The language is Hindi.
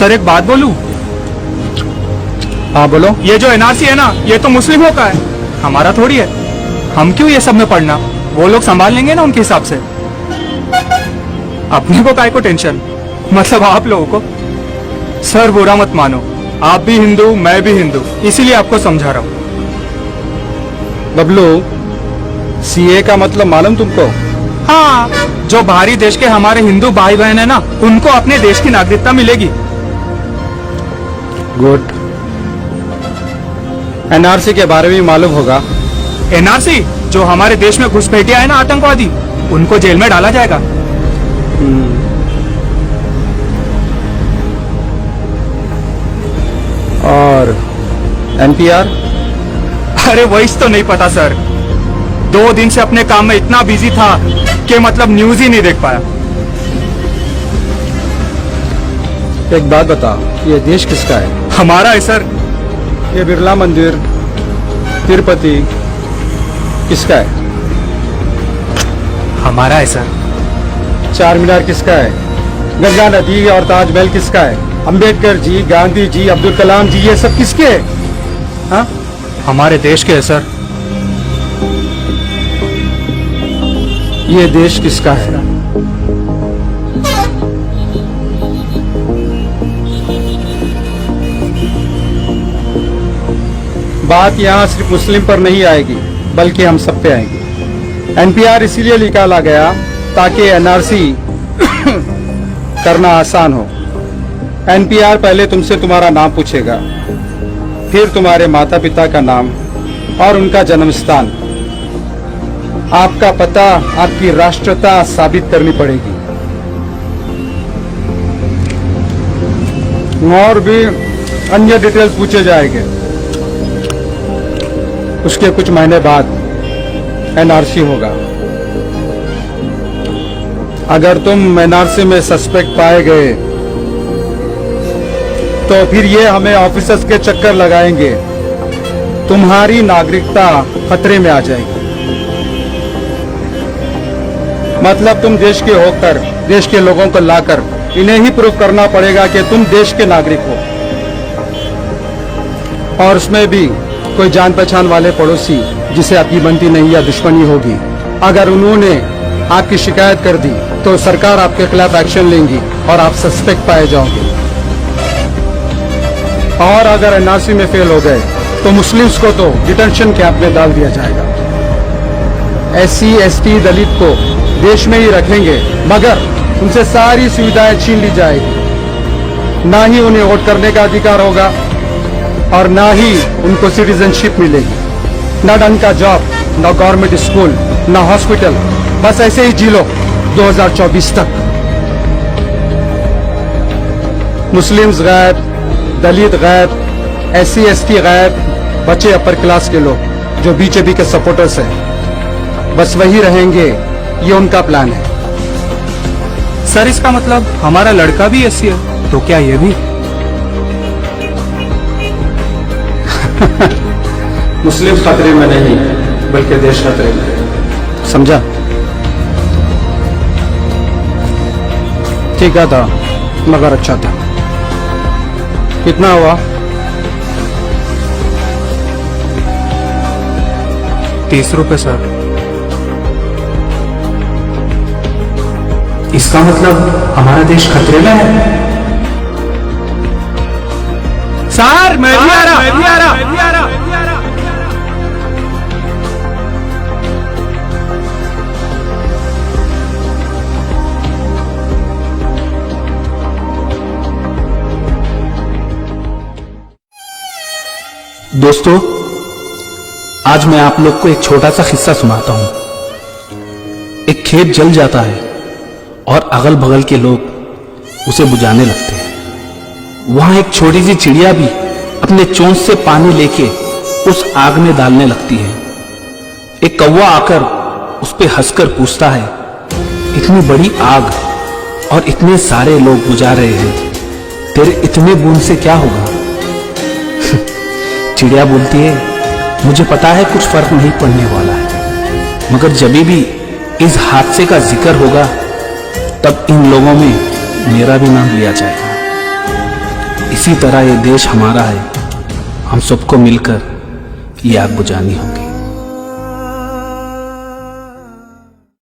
सर एक बात बोलूं? हाँ बोलो। ये जो एनआरसी है ना, ये तो मुस्लिमों का है, हमारा थोड़ी है। हम क्यों ये सब में पढ़ना? वो लोग संभाल लेंगे ना उनके हिसाब से। अपने को काय को टेंशन, मतलब आप लोगों को। सर बुरा मत मानो, आप भी हिंदू मैं भी हिंदू, इसीलिए आपको समझा रहा हूँ। बबलू, सीए का मतलब मालूम तुमको? हाँ, जो बाहरी देश के हमारे हिंदू भाई बहन है ना, उनको अपने देश की नागरिकता मिलेगी। गुड। एनआरसी के बारे में मालूम होगा? एनआरसी, जो हमारे देश में घुसपैठिया है ना आतंकवादी, उनको जेल में डाला जाएगा। और एनपीआर? अरे वही तो नहीं पता सर, 2 दिन से अपने काम में इतना बिजी था कि मतलब न्यूज ही नहीं देख पाया। एक बात बता, ये देश किसका है? हमारा है सर। ये बिरला मंदिर, तिरुपति किसका है? हमारा है सर। चार मीनार किसका है? गंगा नदी और ताजमहल किसका है? अंबेडकर जी, गांधी जी, अब्दुल कलाम जी, ये सब किसके हैं? हाँ? हमारे देश के है सर। ये देश किसका है? बात यहाँ सिर्फ मुस्लिम पर नहीं आएगी, बल्कि हम सब पे आएगी। एनपीआर इसीलिए निकाला गया ताकि एनआरसी करना आसान हो। एनपीआर पहले तुमसे तुम्हारा नाम पूछेगा, फिर तुम्हारे माता पिता का नाम और उनका जन्म स्थान। आपका पता, आपकी राष्ट्रता साबित करनी पड़ेगी। और भी अन्य डिटेल्स पूछे जाएंगे। उसके कुछ महीने बाद एनआरसी होगा। अगर तुम एनआरसी में सस्पेक्ट पाए गए तो फिर ये हमें ऑफिसर्स के चक्कर लगाएंगे, तुम्हारी नागरिकता खतरे में आ जाएगी। मतलब तुम देश के होकर देश के लोगों को लाकर इन्हें ही प्रूव करना पड़ेगा कि तुम देश के नागरिक हो। और उसमें भी कोई जान पहचान वाले पड़ोसी जिसे आपकी बनती नहीं या दुश्मनी होगी, अगर उन्होंने आपकी शिकायत कर दी तो सरकार आपके खिलाफ एक्शन लेंगी और आप सस्पेक्ट पाए जाओगे। और अगर एनआरसी में फेल हो गए तो मुस्लिम्स को तो डिटेंशन कैंप में डाल दिया जाएगा। एससी, एसटी, दलित को देश में ही रखेंगे, मगर उनसे सारी सुविधाएं छीन ली जाएगी। ना ही उन्हें वोट करने का अधिकार होगा और ना ही उनको सिटीजनशिप मिलेगी। ना ढंग का जॉब, ना गवर्नमेंट स्कूल, ना हॉस्पिटल, बस ऐसे ही जी लो 2024 तक। मुस्लिम्स गायब, दलित गायब, एससी, एसटी गायब, बचे अपर क्लास के लोग जो बीजेपी के सपोर्टर्स हैं, बस वही रहेंगे। ये उनका प्लान है। सर इसका मतलब हमारा लड़का भी एससी है, तो क्या ये भी? मुस्लिम खतरे में नहीं, बल्कि देश खतरे में। समझा? ठीक था मगर अच्छा था। कितना हुआ? 30 रुपए सर। इसका मतलब हमारा देश खतरे में है। सर मैं भी आ रहा, मैं भी आ रहा, मैं भी आ रहा। दोस्तों, आज मैं आप लोग को एक छोटा सा किस्सा सुनाता हूं। एक खेत जल जाता है और अगल बगल के लोग उसे बुझाने लगते हैं। वहां एक छोटी सी चिड़िया भी अपने चोंच से पानी लेके उस आग में डालने लगती है। एक कौवा आकर उस पे हंसकर पूछता है, इतनी बड़ी आग और इतने सारे लोग बुझा रहे हैं, तेरे इतने बूंद से क्या होगा? चिड़िया बोलती है, मुझे पता है कुछ फर्क नहीं पड़ने वाला है, मगर जब भी इस हादसे का जिक्र होगा तब इन लोगों में मेरा भी नाम लिया जाएगा। इसी तरह ये देश हमारा है, हम सबको मिलकर ये आग बुझानी होगी।